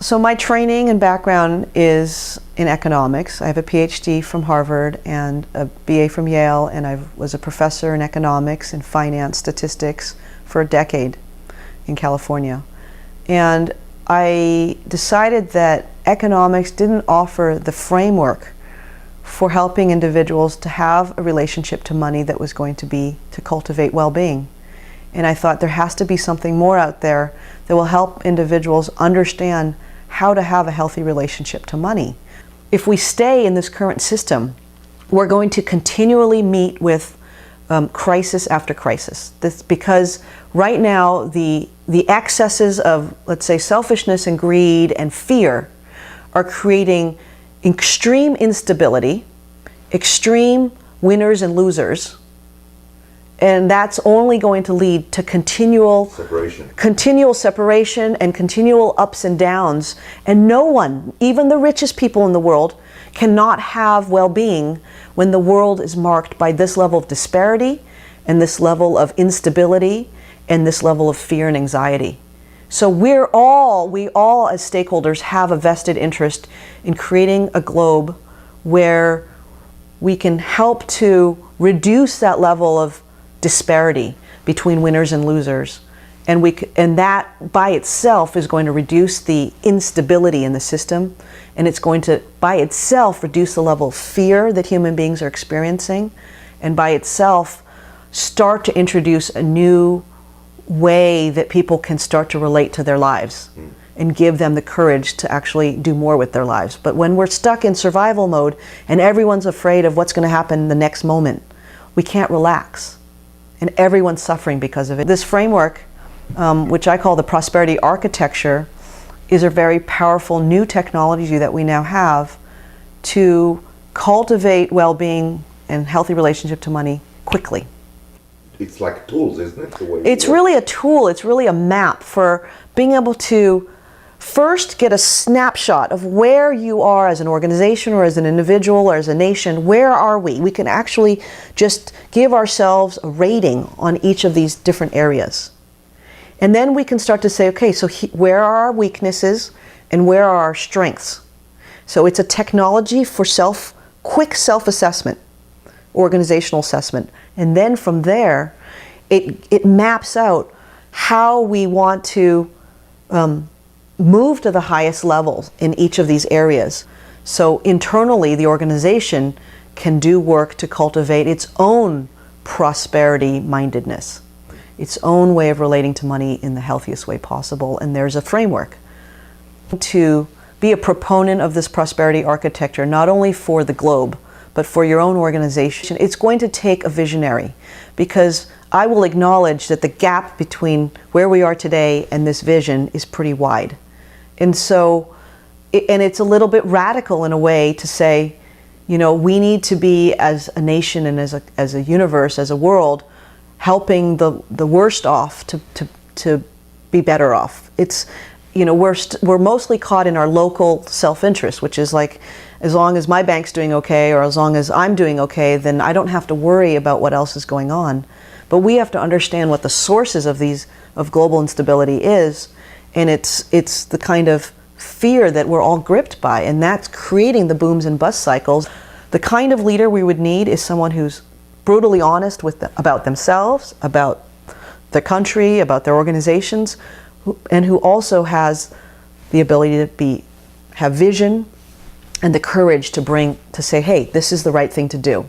So my training and background is in economics. I have a PhD from Harvard and a BA from Yale, and I was a professor in economics and finance statistics for a decade in California. And I decided that economics didn't offer the framework for helping individuals to have a relationship to money that was going to be to cultivate well-being. And I thought there has to be something more out there that will help individuals understand how to have a healthy relationship to money. If we stay in this current system, we're going to continually meet with crisis after crisis. This, because right now the excesses of, let's say, selfishness and greed and fear are creating extreme instability, extreme winners and losers, and that's only going to lead to continual separation and continual ups and downs. And no one, even the richest people in the world, cannot have well-being when the world is marked by this level of disparity and this level of instability and this level of fear and anxiety. So we all as stakeholders have a vested interest in creating a globe where we can help to reduce that level of disparity between winners and losers, and that by itself is going to reduce the instability in the system, and it's going to by itself reduce the level of fear that human beings are experiencing, and by itself start to introduce a new way that people can start to relate to their lives and give them the courage to actually do more with their lives. But when we're stuck in survival mode and everyone's afraid of what's going to happen in the next moment, we can't relax. And everyone's suffering because of it. This framework, which I call the prosperity architecture, is a very powerful new technology that we now have to cultivate well-being and healthy relationship to money quickly. It's like tools, isn't it? It's really a tool. It's really a map for being able to first get a snapshot of where you are as an organization or as an individual or as a nation. Where are we? We can actually just give ourselves a rating on each of these different areas. And then we can start to say, okay, so where are our weaknesses and where are our strengths? So it's a technology for quick self-assessment, organizational assessment. And then from there, it maps out how we want to move to the highest levels in each of these areas. So internally, the organization can do work to cultivate its own prosperity mindedness, its own way of relating to money in the healthiest way possible. And there's a framework to be a proponent of this prosperity architecture, not only for the globe, but for your own organization. It's going to take a visionary, because I will acknowledge that the gap between where we are today and this vision is pretty wide. And so, and it's a little bit radical in a way to say, you know, we need to be, as a nation and as a universe, as a world, helping the worst off to be better off. It's, you know, we're mostly caught in our local self-interest, which is like, as long as my bank's doing okay, or as long as I'm doing okay, then I don't have to worry about what else is going on. But we have to understand what the sources of global instability is, and it's the kind of fear that we're all gripped by, and that's creating the booms and bust cycles. The kind of leader we would need is someone who's brutally honest about themselves, about the country, about their organizations, and who also has the ability to have vision and the courage to say, hey, this is the right thing to do.